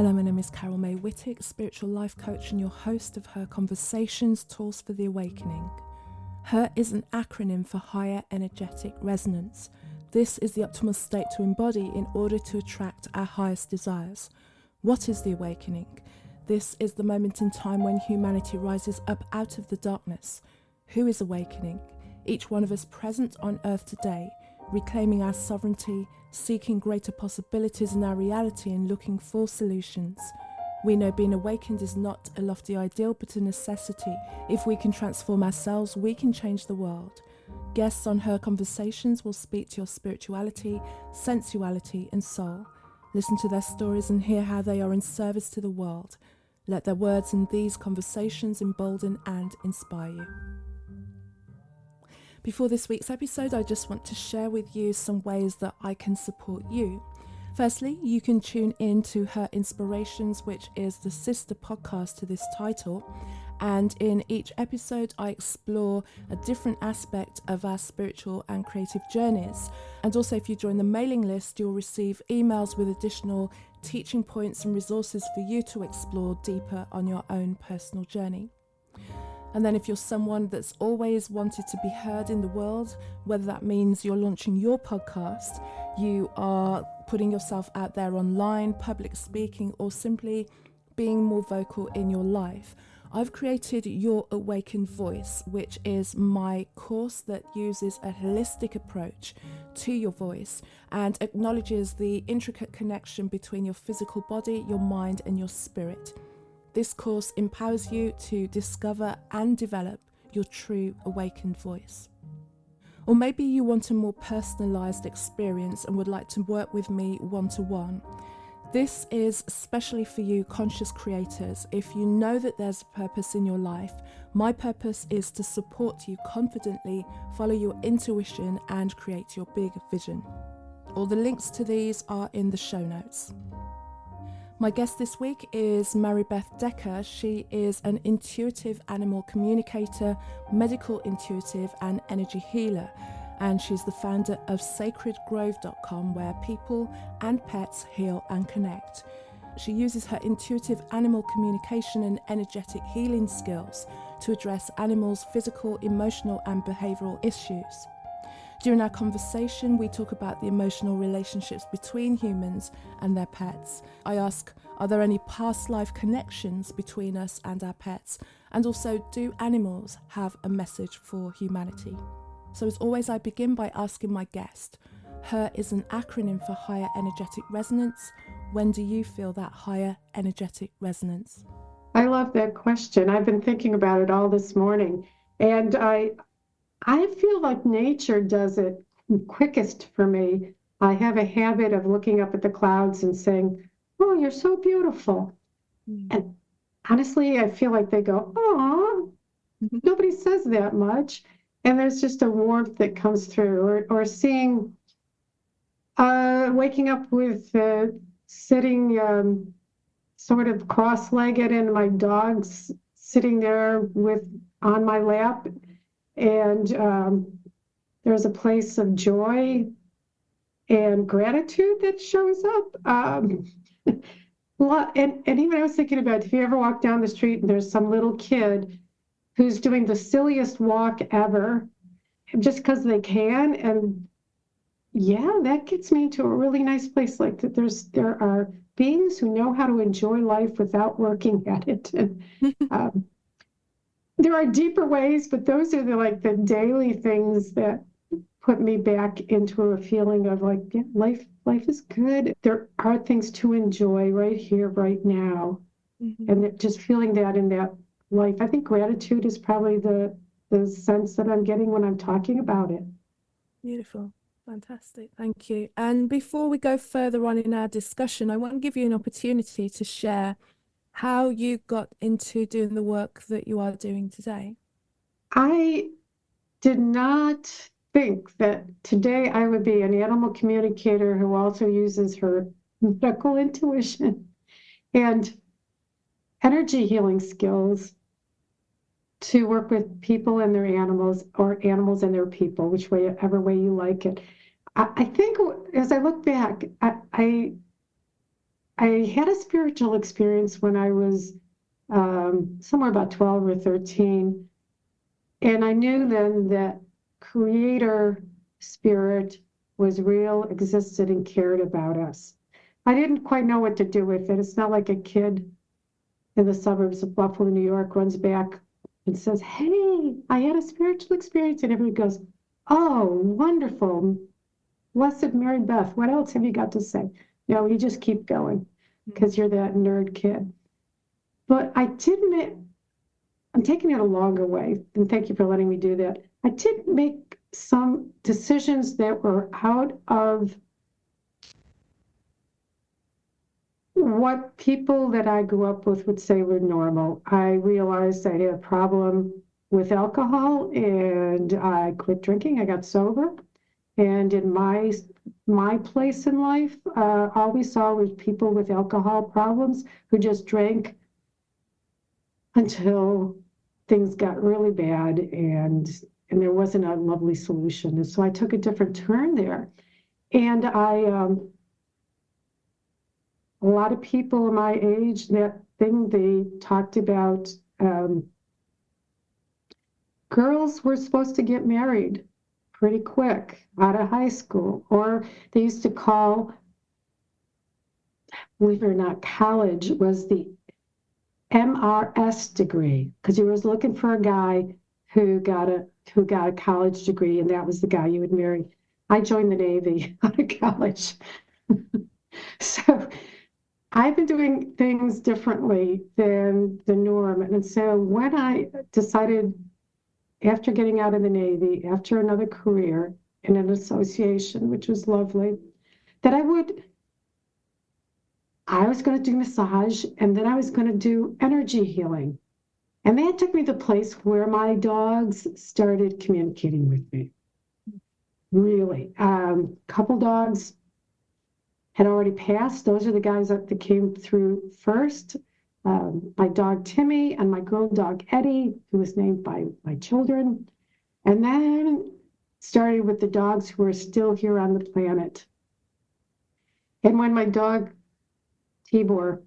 Hello, my name is Carol May Whittick, spiritual life coach and your host of Her Conversations, Tools for the Awakening. HER is an acronym for Higher Energetic Resonance. This is the optimal state to embody in order to attract our highest desires. What is the awakening? This is the moment in time when humanity rises up out of the darkness. Who is awakening? Each one of us present on earth today, reclaiming our sovereignty, seeking greater possibilities in our reality and looking for solutions. We know being awakened is not a lofty ideal but a necessity. If we can transform ourselves, we can change the world. Guests on Her Conversations will speak to your spirituality, sensuality and soul. Listen to their stories and hear how they are in service to the world. Let their words in these conversations embolden and inspire you. Before this week's episode, I just want to share with you some ways that I can support you. Firstly, you can tune in to Her Inspirations, which is the sister podcast to this title. And in each episode, I explore a different aspect of our spiritual and creative journeys. And also, if you join the mailing list, you'll receive emails with additional teaching points and resources for you to explore deeper on your own personal journey. And then if you're someone that's always wanted to be heard in the world, whether that means you're launching your podcast, you are putting yourself out there online, public speaking, or simply being more vocal in your life, I've created Your Awakened Voice, which is my course that uses a holistic approach to your voice and acknowledges the intricate connection between your physical body, your mind, and your spirit. This course empowers you to discover and develop your true awakened voice. Or maybe you want a more personalised experience and would like to work with me one-to-one. This is especially for you conscious creators. If you know that there's a purpose in your life, my purpose is to support you confidently, follow your intuition and create your big vision. All the links to these are in the show notes. My guest this week is Maribeth Decker. She is an intuitive animal communicator, medical intuitive and energy healer. And she's the founder of sacredgrove.com, where people and pets heal and connect. She uses her intuitive animal communication and energetic healing skills to address animals' physical, emotional and behavioural issues. During our conversation, we talk about the emotional relationships between humans and their pets. I ask, are there any past life connections between us and our pets? And also, do animals have a message for humanity? So as always, I begin by asking my guest, HER is an acronym for Higher Energetic Resonance. When do you feel that higher energetic resonance? I love that question. I've been thinking about it all this morning. And I feel like nature does it quickest for me. I have a habit of looking up at the clouds and saying, "Oh, you're so beautiful." And honestly, I feel like they go, "Oh, nobody says that much." And there's just a warmth that comes through. Or seeing, waking up with sitting sort of cross-legged and my dog's sitting there on my lap. And there's a place of joy and gratitude that shows up. And even I was thinking about, if you ever walk down the street and there's some little kid who's doing the silliest walk ever, just because they can, and yeah, that gets me to a really nice place. Like that, there are beings who know how to enjoy life without working at it. And there are deeper ways, but those are the daily things that put me back into a feeling of like, yeah, life is good. There are things to enjoy right here, right now. Mm-hmm. And just feeling that in that life. I think gratitude is probably the sense that I'm getting when I'm talking about it. Beautiful. Fantastic. Thank you. And before we go further on in our discussion, I want to give you an opportunity to share how you got into doing the work that you are doing today. I did not think that today I would be an animal communicator who also uses her medical intuition and energy healing skills to work with people and their animals, or animals and their people, whichever way you like it. I think as I look back, I I had a spiritual experience when I was somewhere about 12 or 13. And I knew then that creator spirit was real, existed, and cared about us. I didn't quite know what to do with it. It's not like a kid in the suburbs of Buffalo, New York, runs back and says, "Hey, I had a spiritual experience." And everybody goes, "Oh, wonderful. Blessed Maribeth, what else have you got to say?" No, you just keep going because you're that nerd kid. But I did make, I'm taking it a longer way, and thank you for letting me do that. I did make some decisions that were out of what people that I grew up with would say were normal. I realized I had a problem with alcohol and I quit drinking. I got sober. And in my place in life, all we saw was people with alcohol problems who just drank until things got really bad and there wasn't a lovely solution. And so I took a different turn there. And a lot of people my age, that thing they talked about, girls were supposed to get married pretty quick out of high school, or they used to call, believe it or not, college was the MRS degree, because you was looking for a guy who got a college degree, and that was the guy you would marry. I joined the Navy out of college. So I've been doing things differently than the norm. And so when I decided, after getting out of the Navy, after another career in an association, which was lovely, that I was going to do massage, and then I was going to do energy healing. And that took me to the place where my dogs started communicating with me. Really. A couple dogs had already passed. Those are the guys that came through first. My dog Timmy and my girl dog Eddie, who was named by my children. And then started with the dogs who are still here on the planet. And when my dog Tibor,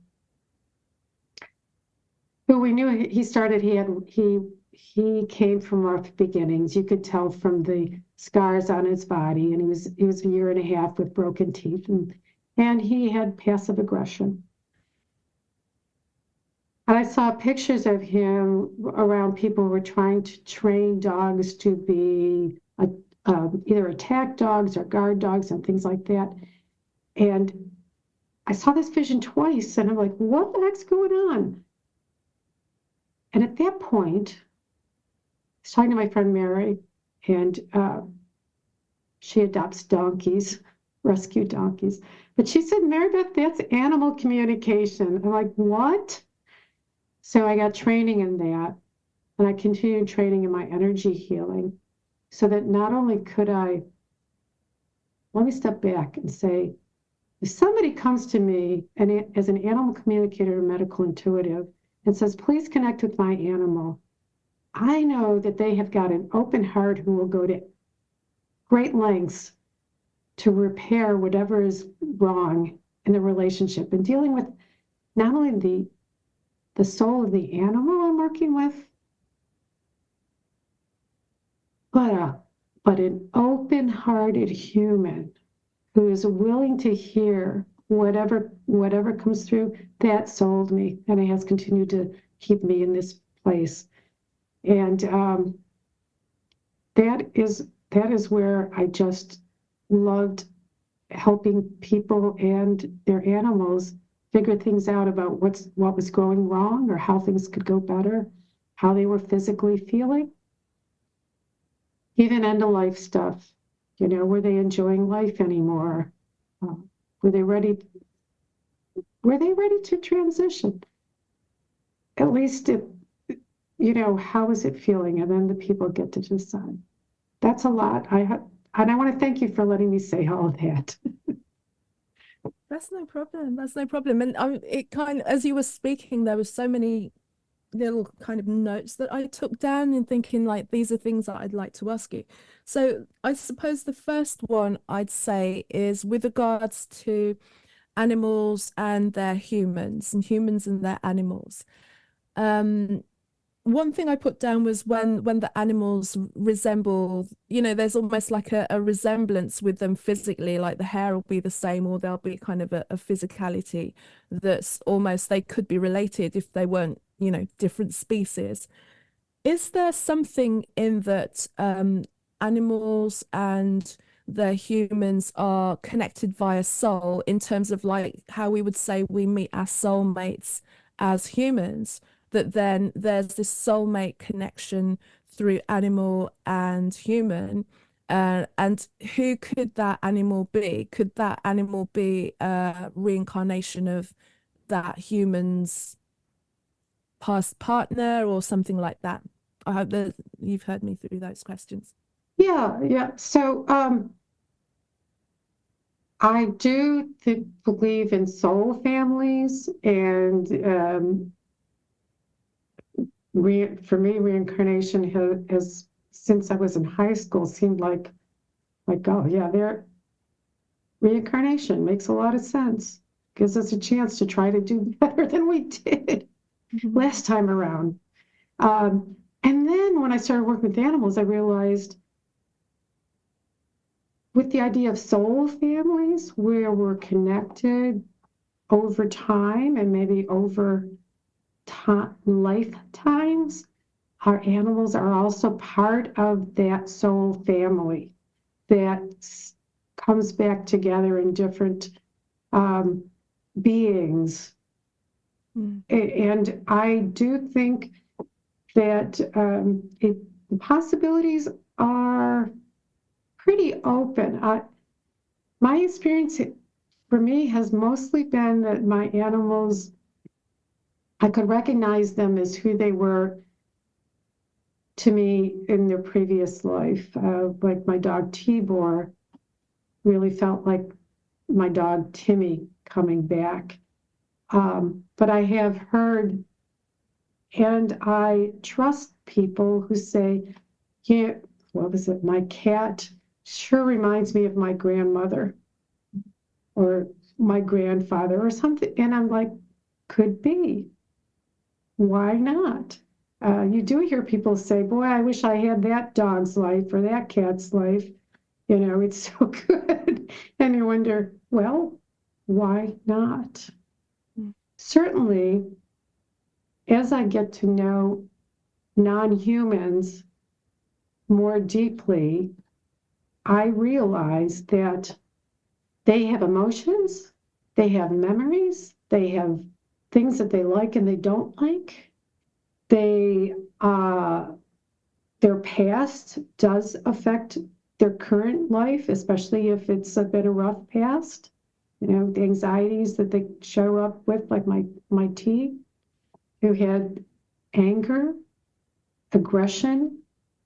who we knew he came from rough beginnings. You could tell from the scars on his body, and he was a year and a half with broken teeth, and he had passive aggression. And I saw pictures of him around people who were trying to train dogs to be either attack dogs or guard dogs and things like that. And I saw this vision twice, and I'm like, what the heck's going on? And at that point, I was talking to my friend Mary, and she adopts donkeys, rescue donkeys. But she said, "Maribeth, that's animal communication." I'm like, what? So I got training in that, and I continued training in my energy healing, so that not only could let me step back and say, if somebody comes to me and as an animal communicator or medical intuitive and says, "Please connect with my animal," I know that they have got an open heart who will go to great lengths to repair whatever is wrong in the relationship, and dealing with not only the soul of the animal I'm working with, but an open-hearted human who is willing to hear whatever comes through. That sold me, and it has continued to keep me in this place. And that is where I just loved helping people and their animals figure things out about what was going wrong, or how things could go better, how they were physically feeling, even end of life stuff. Were they enjoying life anymore? Were they ready to transition? At least how is it feeling? And then the people get to decide. That's a lot. And I want to thank you for letting me say all of that. That's no problem. That's no problem. And it kind of, as you were speaking, there was so many little kind of notes that I took down and thinking, like, these are things that I'd like to ask you. So I suppose the first one I'd say is with regards to animals and their humans, and humans and their animals. One thing I put down was when the animals resemble, there's almost like a resemblance with them physically, like the hair will be the same, or there'll be kind of a physicality that's almost, they could be related if they weren't, different species. Is there something in that animals and the humans are connected via soul, in terms of like how we would say we meet our soulmates as humans, that then there's this soulmate connection through animal and human? And who could that animal be? Could that animal be a reincarnation of that human's past partner or something like that? I hope that you've heard me through those questions. Yeah. So I do believe in soul families, and for me, reincarnation has, since I was in high school, seemed like, oh yeah, reincarnation makes a lot of sense. Gives us a chance to try to do better than we did last time around. And then when I started working with animals, I realized with the idea of soul families, where we're connected over time and maybe over lifetimes, our animals are also part of that soul family that comes back together in different beings. And I do think that the possibilities are pretty open. My experience for me has mostly been that my animals, I could recognize them as who they were to me in their previous life. Like my dog Tibor really felt like my dog Timmy coming back. But I have heard, and I trust people who say, yeah, what was it? My cat sure reminds me of my grandmother or my grandfather or something. And I'm like, could be. Why not? You do hear people say, boy, I wish I had that dog's life or that cat's life. It's so good. And you wonder, well, why not? Certainly, as I get to know non-humans more deeply, I realize that they have emotions, they have memories, they have things that they like and they don't like. Their past does affect their current life, especially if it's been a rough past. The anxieties that they show up with, like my T, who had anger, aggression,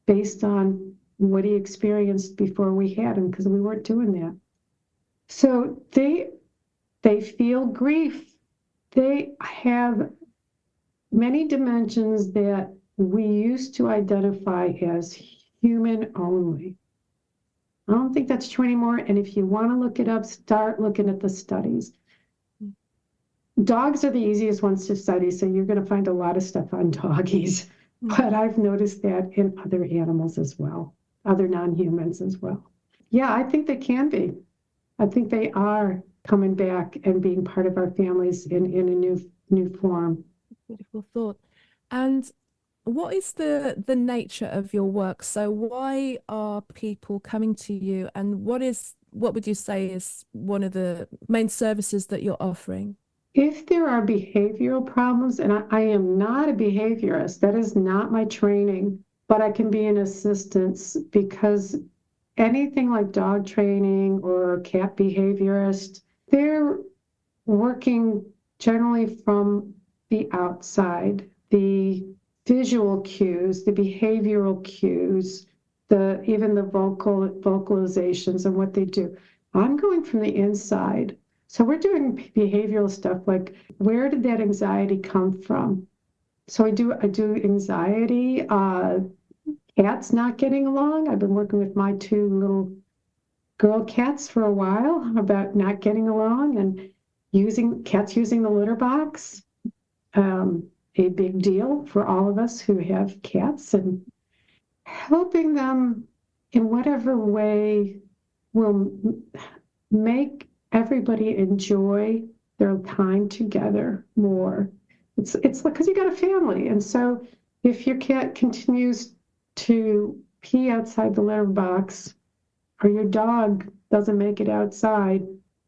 based on what he experienced before we had him, because we weren't doing that. So they feel grief. They have many dimensions that we used to identify as human only. I don't think that's true anymore. And if you want to look it up, start looking at the studies. Dogs are the easiest ones to study, so you're going to find a lot of stuff on doggies. But I've noticed that in other animals as well, other non-humans as well. Yeah, I think they can be. I think they are coming back and being part of our families in a new form. Beautiful thought. And what is the nature of your work? So why are people coming to you, and what would you say is one of the main services that you're offering? If there are behavioral problems, and I am not a behaviorist, that is not my training, but I can be an assistance, because anything like dog training or cat behaviorist, they're working generally from the outside, the visual cues, the behavioral cues, even the vocalizations and what they do. I'm going from the inside. So we're doing behavioral stuff like, where did that anxiety come from? So I do anxiety, cats not getting along. I've been working with my two little girl cats for a while about not getting along, and cats using the litter box, a big deal for all of us who have cats, and helping them in whatever way will make everybody enjoy their time together more. It's like, because you got a family, and so if your cat continues to pee outside the litter box, or your dog doesn't make it outside,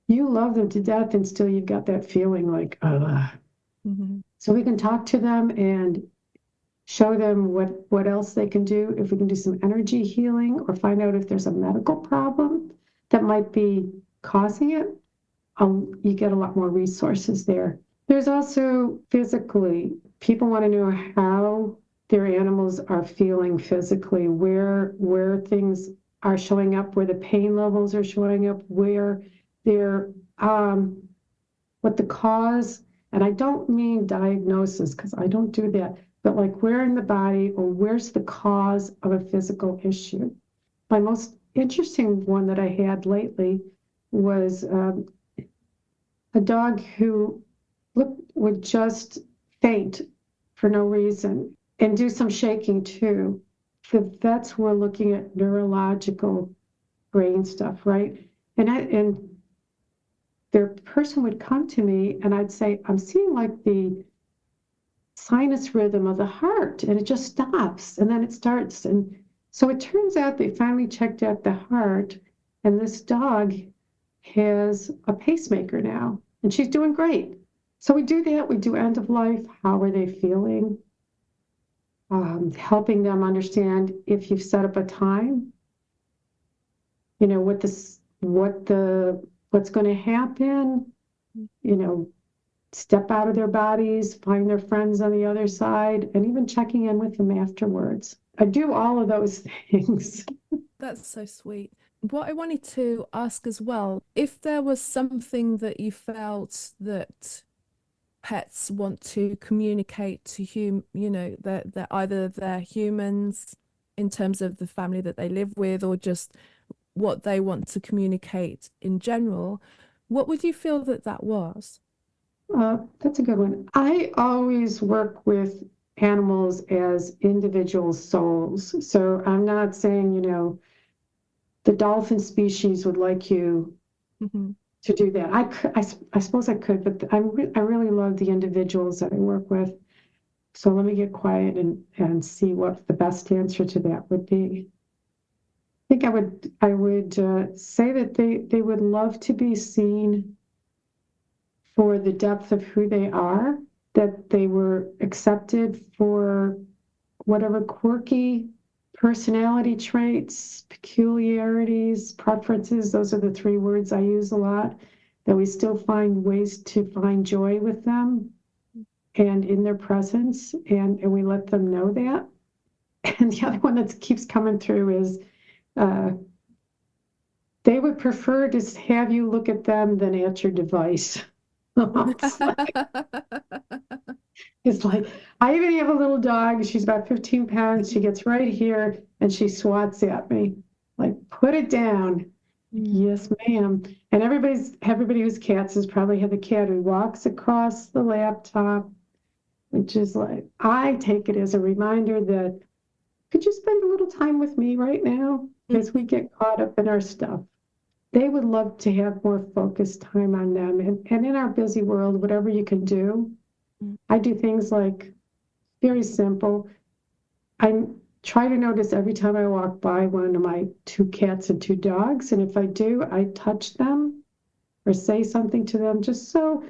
you love them to death, and still you've got that feeling like, Mm-hmm. So we can talk to them and show them what else they can do, if we can do some energy healing or find out if there's a medical problem that might be causing it. You get a lot more resources there. There's also physically, people want to know how their animals are feeling physically, where things are showing up, where the pain levels are showing up, where they're, what the cause, and I don't mean diagnosis, because I don't do that, but like where in the body or where's the cause of a physical issue. My most interesting one that I had was a dog who would just faint for no reason and do some shaking too. The vets were looking at neurological brain stuff, right? And their person would come to me and I'd say, I'm seeing like the sinus rhythm of the heart, and it just stops and then it starts. And so it turns out they finally checked out the heart, and this dog has a pacemaker now, and she's doing great. So we do that. We do end of life. How are they feeling? Helping them understand, if you've set up a time, you know, what's going to happen, you know, step out of their bodies, find their friends on the other side, and even checking in with them afterwards. I do all of those things. That's so sweet. What I wanted to ask as well, if there was something that you felt that pets want to communicate to that either they're humans in terms of the family that they live with, or just what they want to communicate in general, what would you feel that was? That's a good one. I always work with animals as individual souls. So I'm not saying, you know, the dolphin species would like you Mm-hmm. to do that. I suppose I could, but I really love the individuals that I work with. So let me get quiet and see what the best answer to that would be. I think I would say that they would love to be seen for the depth of who they are, that they were accepted for whatever quirky personality traits, peculiarities, preferences. Those are the three words I use a lot, that we still find ways to find joy with them and in their presence, and we let them know that. And the other one that keeps coming through is they would prefer to have you look at them than at your device. It's like, I even have a little dog. She's about 15 pounds. She gets right here and she swats at me, like, put it down. Yes, ma'am. And everybody who's cats has probably had the cat who walks across the laptop, which is like, I take it as a reminder that, could you spend a little time with me right now? As we get caught up in our stuff. They would love to have more focused time on them. And in our busy world, whatever you can do, I do things like, very simple. I try to notice every time I walk by one of my 2 cats and 2 dogs. And if I do, I touch them or say something to them, just so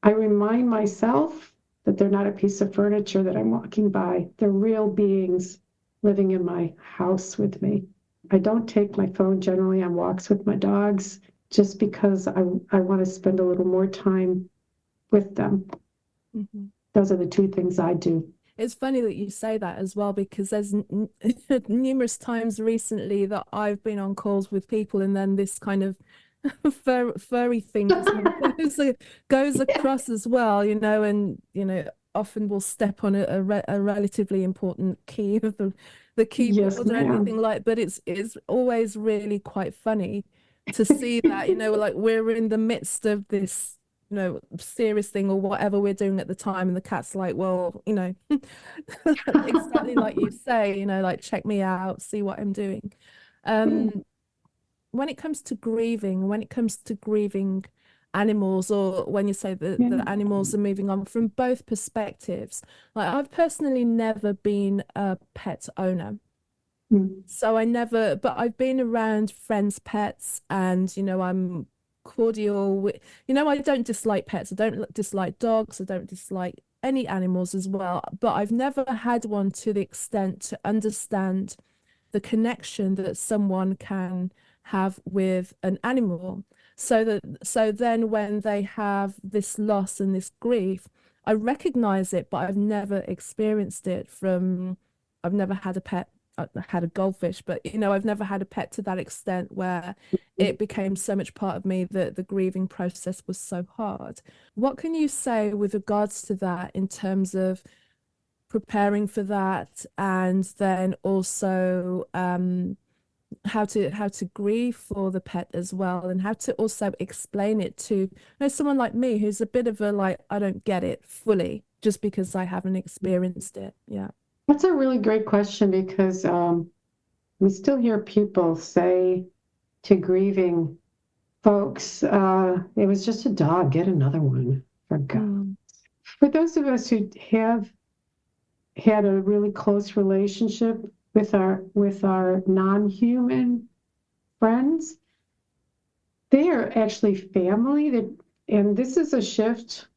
I remind myself that they're not a piece of furniture that I'm walking by. They're real beings living in my house with me. I don't take my phone generally on walks with my dogs, just because I want to spend a little more time with them. Mm-hmm. Those are the 2 things I do. It's funny that you say that as well, because there's numerous times recently that I've been on calls with people, and then this kind of furry thing goes across as well, and often will step on a relatively important key of the keyboard Yes, or anything ma'am. like. But it's always really quite funny to see that, like we're in the midst of this serious thing or whatever we're doing at the time, and the cat's like, well, exactly like you say, like, check me out, see what I'm doing. When it comes to grieving animals, or when you say that Yeah. the animals are moving on, from both perspectives, like, I've personally never been a pet owner. Mm. So but I've been around friends' pets, and I'm cordial with, I don't dislike pets. I don't dislike dogs. I don't dislike any animals as well. But I've never had one to the extent to understand the connection that someone can have with an animal. So then when they have this loss and this grief, I recognize it, but I've never experienced it I've never had a pet. I had a goldfish, but I've never had a pet to that extent where it became so much part of me that the grieving process was so hard. What can you say with regards to that in terms of preparing for that, and then also how to grieve for the pet as well, and how to also explain it to someone like me who's a bit of a, like, I don't get it fully just because I haven't experienced it. Yeah. That's a really great question, because we still hear people say to grieving folks, it was just a dog, get another one, for God. For those of us who have had a really close relationship with our non-human friends, they are actually family. And this is a shift,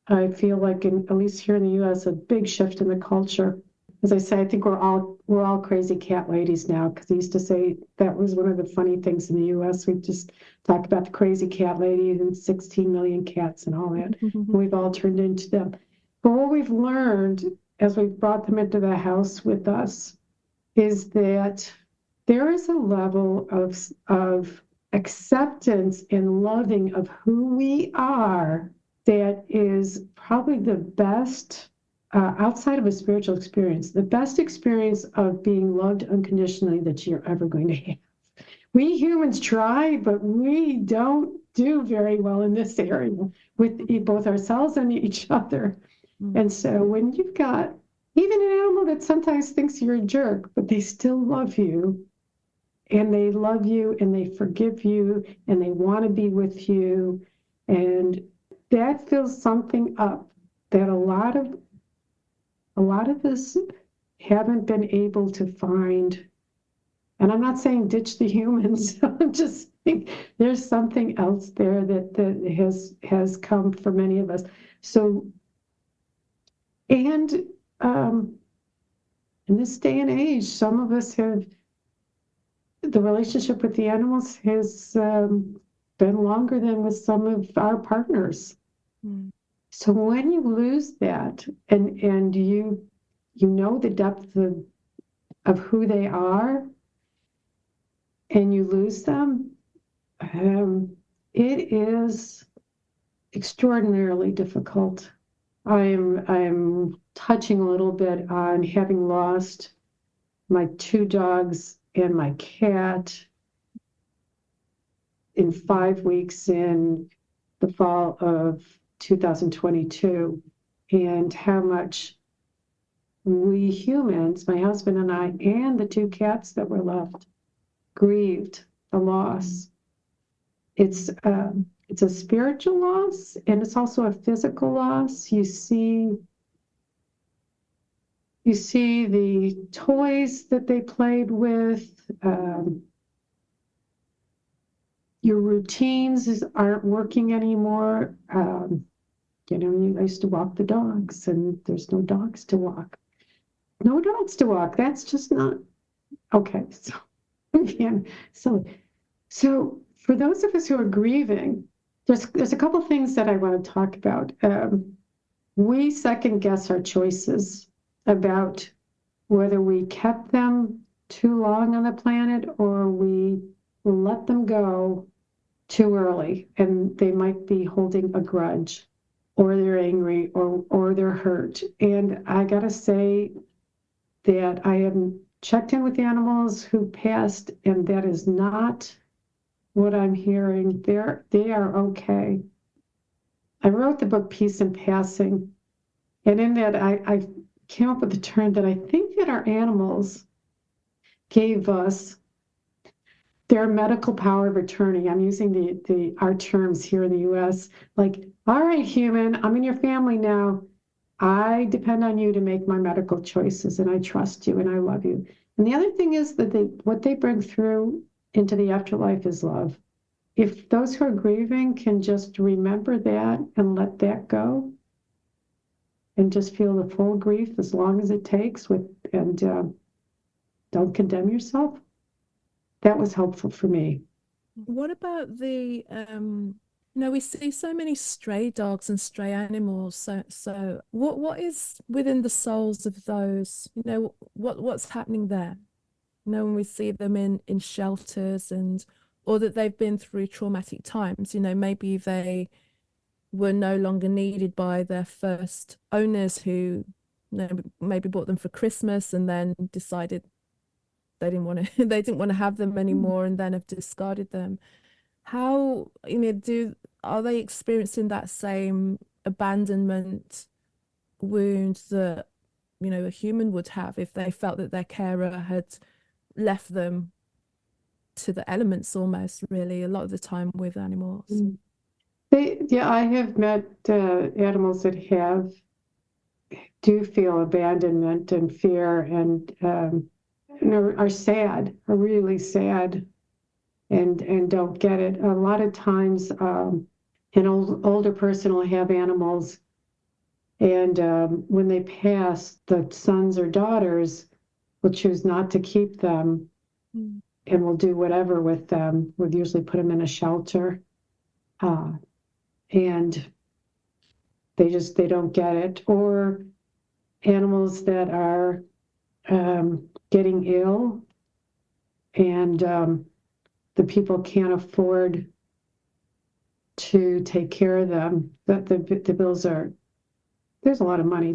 I feel like, at least here in the US, a big shift in the culture. As I say, I think we're all crazy cat ladies now, because I used to say that was one of the funny things in the US. We just talk about the crazy cat lady and 16 million cats and all that. We've all turned into them. But what we've learned as we've brought them into the house with us is that there is a level of acceptance and loving of who we are that is probably the best, outside of a spiritual experience, the best experience of being loved unconditionally that you're ever going to have. We humans try, but we don't do very well in this area with both ourselves and each other. And so when you've got even an animal that sometimes thinks you're a jerk, but they still love you, and they love you, and they forgive you, and they want to be with you, and that fills something up that a lot of us haven't been able to find. And I'm not saying ditch the humans. I'm just saying there's something else there that has come for many of us. So, and in this day and age, some of us have, the relationship with the animals has been longer than with some of our partners. So when you lose that, and you know the depth of who they are, and you lose them, it is extraordinarily difficult. I'm touching a little bit on having lost my 2 dogs and my cat in 5 weeks in the fall of 2022, and how much we humans, my husband and I, and the 2 cats that were left, grieved the loss. It's a spiritual loss, and it's also a physical loss. You see the toys that they played with. Your routines aren't working anymore. I used to walk the dogs, and there's no dogs to walk. No dogs to walk. That's just not okay. So, again, so for those of us who are grieving, there's a couple things that I want to talk about. We second guess our choices about whether we kept them too long on the planet, or we let them go too early, and they might be holding a grudge, or they're angry, or they're hurt. And I gotta say that I have checked in with animals who passed, and that is not what I'm hearing. They are okay. I wrote the book Peace in Passing. And in that, I came up with the term that I think that our animals gave us their medical power of attorney. I'm using our terms here in the US, like, all right, human, I'm in your family now. I depend on you to make my medical choices, and I trust you, and I love you. And the other thing is that what they bring through into the afterlife is love. If those who are grieving can just remember that and let that go, and just feel the full grief as long as it takes, and don't condemn yourself, that was helpful for me. What about we see so many stray dogs and stray animals. So what is within the souls of those? What's happening there? When we see them in shelters, or that they've been through traumatic times, maybe they were no longer needed by their first owners who maybe bought them for Christmas and then decided they didn't want to they didn't want to have them anymore and then have discarded them. How, are they experiencing that same abandonment wound that, a human would have if they felt that their carer had left them to the elements, almost, really, a lot of the time with animals? I have met animals that do feel abandonment and fear, and are sad, are really sad, and don't get it. A lot of times, an older person will have animals, and when they pass, the sons or daughters will choose not to keep them, and will do whatever with them. We'll usually put them in a shelter, and they don't get it. Or animals that are getting ill, and the people can't afford to take care of them. That the bills there's a lot of money,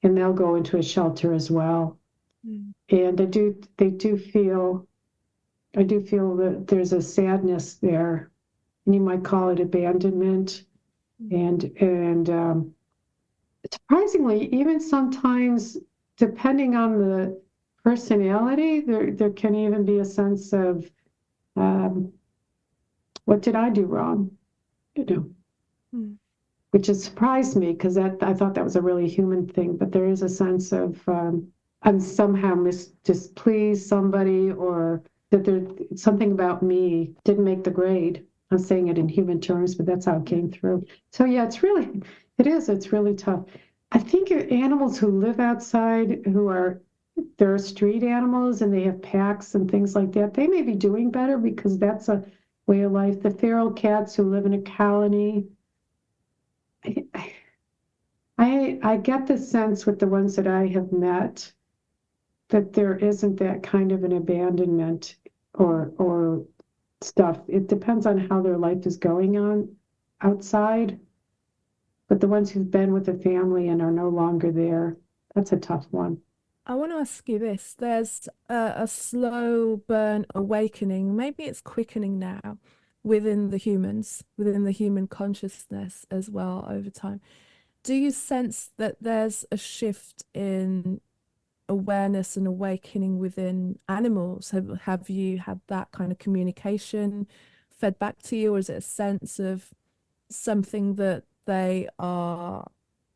and they'll go into a shelter as well. And I do feel that there's a sadness there, and you might call it abandonment. And surprisingly, even sometimes, depending on the personality, there can even be a sense of, what did I do wrong? Which has surprised me, because I thought that was a really human thing. But there is a sense of I'm somehow displeased somebody, or that there's something about me didn't make the grade. I'm saying it in human terms, but that's how it came through. So yeah, it's really tough. I think animals who live outside, there are street animals and they have packs and things like that, they may be doing better because that's a way of life. The feral cats who live in a colony, I get the sense with the ones that I have met that there isn't that kind of an abandonment or stuff. It depends on how their life is going on outside. But the ones who've been with the family and are no longer there, that's a tough one. I want to ask you this. There's a slow burn awakening, maybe it's quickening now, within the human consciousness as well over time. Do you sense that there's a shift in awareness and awakening within animals? Have you had that kind of communication fed back to you, or is it a sense of something that they are,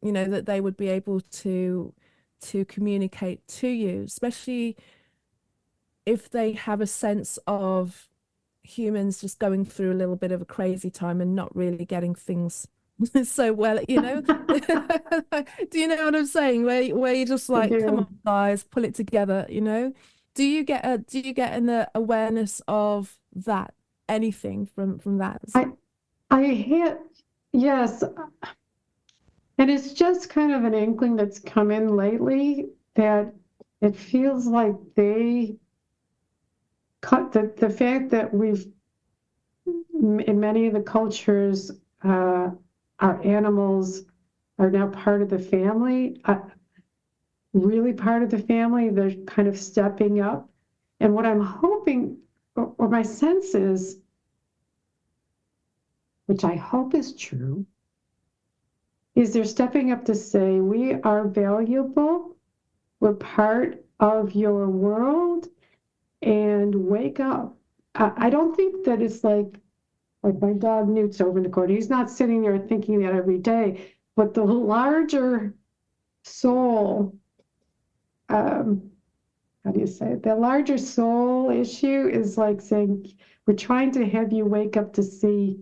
that they would be able to communicate to you, especially if they have a sense of humans just going through a little bit of a crazy time and not really getting things so well, do you know what I'm saying? Where you're just like, come on, guys, pull it together, Do you get an awareness of that? Anything from that? Yes. And it's just kind of an inkling that's come in lately, that it feels like they cut the fact that in many of the cultures, our animals are now part of the family, really part of the family. They're kind of stepping up. And what I'm hoping, or my sense is, which I hope is true, is they're stepping up to say, we are valuable, we're part of your world, and wake up. I don't think that it's like my dog Newt's over in the corner. He's not sitting there thinking that every day, but the larger soul, how do you say it? The larger soul issue is like saying, we're trying to have you wake up to see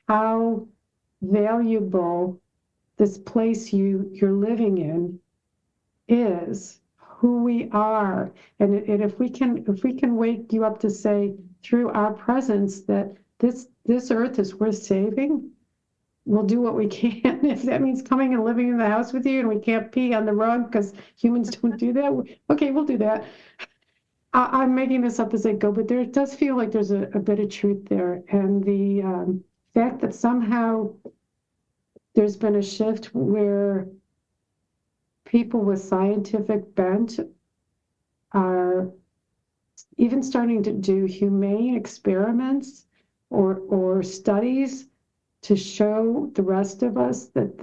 how valuable this place you're living in is, who we are. And if we can wake you up to say through our presence that this earth is worth saving, we'll do what we can. If that means coming and living in the house with you and we can't pee on the rug because humans don't do that, okay, we'll do that. I'm making this up as I go, but there does feel like there's a bit of truth there. And the fact that somehow there's been a shift where people with scientific bent are even starting to do humane experiments or studies to show the rest of us that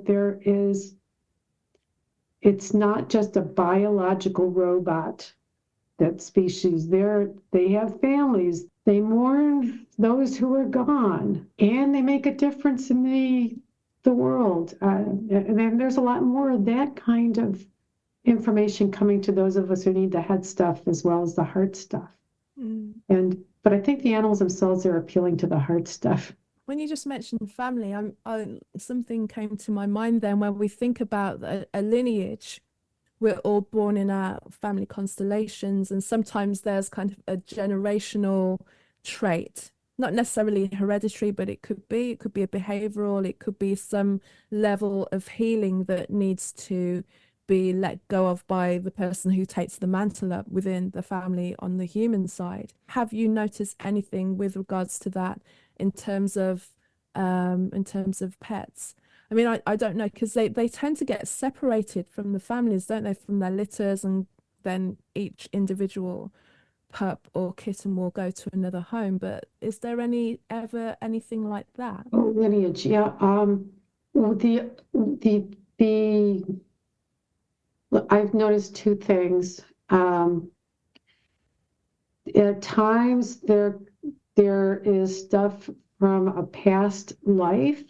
there is, it's not just a biological robot, that species. They have families, they mourn those who are gone, and they make a difference in the world. And then there's a lot more of that kind of information coming to those of us who need the head stuff as well as the heart stuff. But I think the animals themselves are appealing to the heart stuff. When you just mentioned family, something came to my mind then. When we think about a lineage, we're all born in our family constellations, and sometimes there's kind of a generational trait, not necessarily hereditary, but it could be a behavioral, it could be some level of healing that needs to be let go of by the person who takes the mantle up within the family on the human side. Have you noticed anything with regards to that in terms of pets? I mean, I don't know, because they tend to get separated from the families, don't they, from their litters, and then each individual pup or kitten will go to another home. But is there ever anything like that? Oh, lineage, yeah. Well, I've noticed two things. At times there is stuff from a past life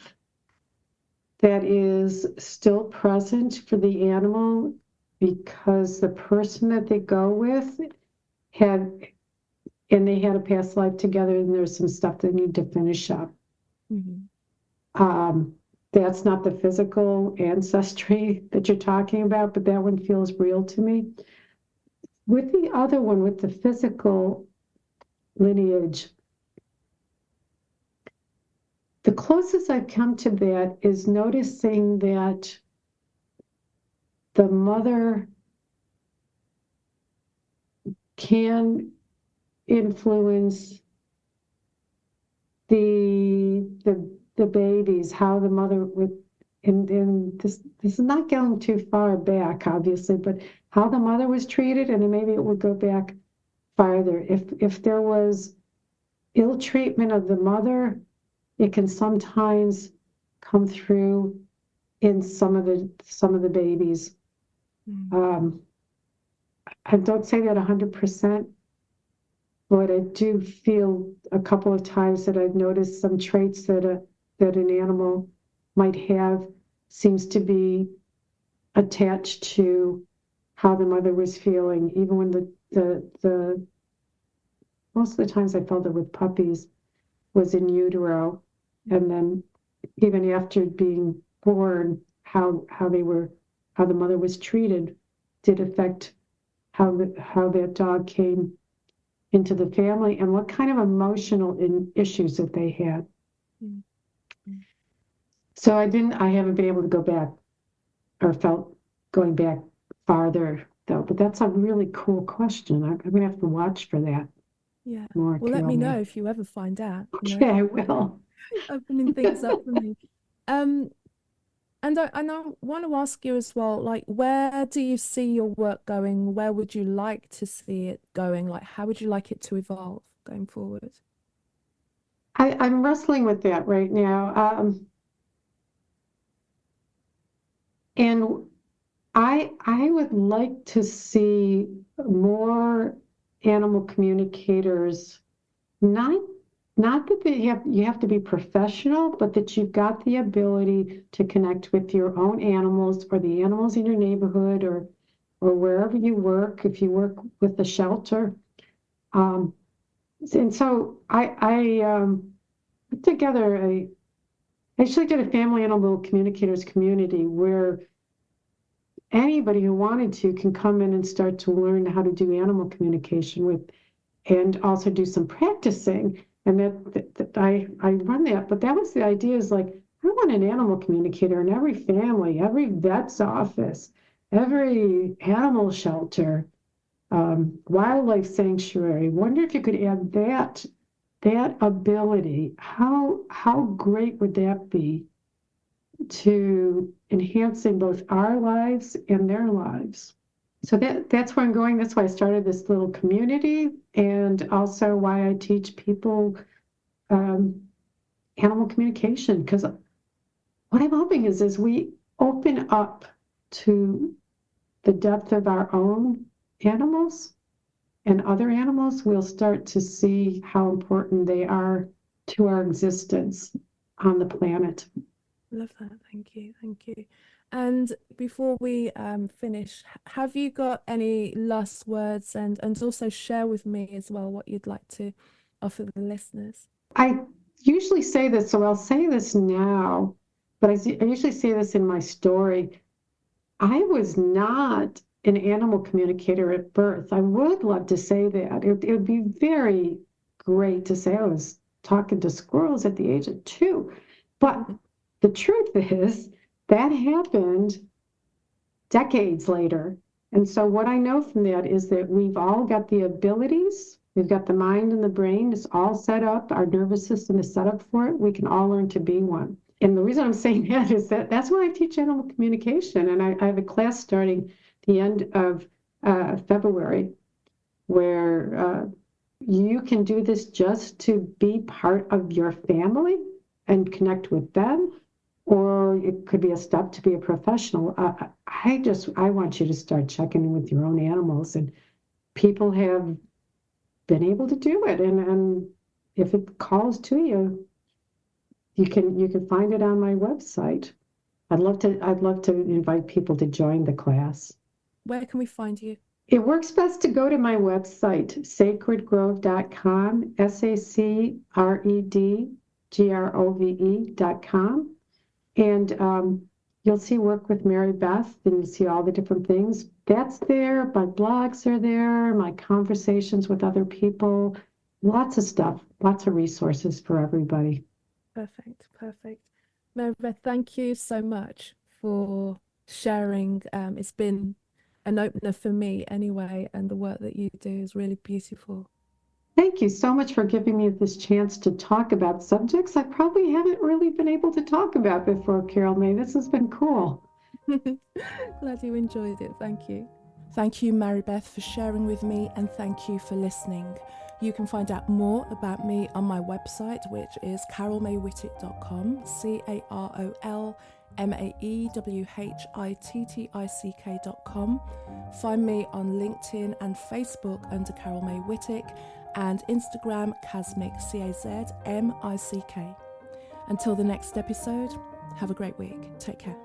that is still present for the animal because the person that they go with they had a past life together, and there's some stuff they need to finish up. That's not the physical ancestry that you're talking about, but that one feels real to me. With the other one, with the physical lineage, the closest I've come to that is noticing that the mother can influence the babies, how the mother would, and this is not going too far back, obviously, but how the mother was treated, and then maybe it would go back farther. If there was ill treatment of the mother, it can sometimes come through in some of the babies. I don't say that 100%, but I do feel a couple of times that I've noticed some traits that an animal might have seems to be attached to how the mother was feeling, even when the most of the times I felt it with puppies was in utero, and then even after being born, how the mother was treated did affect how that dog came into the family and what kind of emotional issues that they had. So I haven't been able to go back or felt going back farther though, but that's a really cool question. I'm gonna have to watch for that. Yeah. Well, let me know if you ever find out. Okay, I will. Opening things up for me. And I want to ask you as well, like, where do you see your work going? Where would you like to see it going? Like, how would you like it to evolve going forward? I'm wrestling with that right now. And I would like to see more animal communicators, not that you have to be professional, but that you've got the ability to connect with your own animals or the animals in your neighborhood or wherever you work, if you work with a shelter. And so I put together I actually did a family animal communicators community where anybody who wanted to can come in and start to learn how to do animal communication with, and also do some practicing. And that I run that, but that was the idea, is like, I want an animal communicator in every family, every vet's office, every animal shelter, wildlife sanctuary. Wonder if you could add that ability. How great would that be to enhancing both our lives and their lives? So that's where I'm going. That's why I started this little community, and also why I teach people animal communication. Because what I'm hoping is, as we open up to the depth of our own animals and other animals, we'll start to see how important they are to our existence on the planet. Love that. Thank you. Thank you. And before we finish, have you got any last words, and also share with me as well what you'd like to offer the listeners? I usually say this, so I'll say this now, but I usually say this in my story. I was not an animal communicator at birth. I would love to say that. It would be very great to say I was talking to squirrels at the age of 2. But the truth is, that happened decades later. And so what I know from that is that we've all got the abilities. We've got the mind and the brain. It's all set up. Our nervous system is set up for it. We can all learn to be one. And the reason I'm saying that is that's why I teach animal communication. And I have a class starting the end of February where you can do this just to be part of your family and connect with them. Or it could be a step to be a professional. I want you to start checking in with your own animals, and people have been able to do it. And if it calls to you, you can find it on my website. I'd love to invite people to join the class. Where can we find you? It works best to go to my website, sacredgrove.com, SACREDGROVE.com. And you'll see Work with Maribeth, and you'll see all the different things. That's there. My blogs are there, my conversations with other people, lots of stuff, lots of resources for everybody. Perfect. Maribeth, thank you so much for sharing. It's been an opener for me anyway, and the work that you do is really beautiful. Thank you so much for giving me this chance to talk about subjects I probably haven't really been able to talk about before, Carol May. This has been cool. Glad you enjoyed it. Thank you. Thank you, Maribeth, for sharing with me, and thank you for listening. You can find out more about me on my website, which is carolmaywhittick.com, CarolMaywhittick.com. Find me on LinkedIn and Facebook under Carol May Whittick, and Instagram Casmic, CAZMICK. Until the next episode, have a great week. Take care.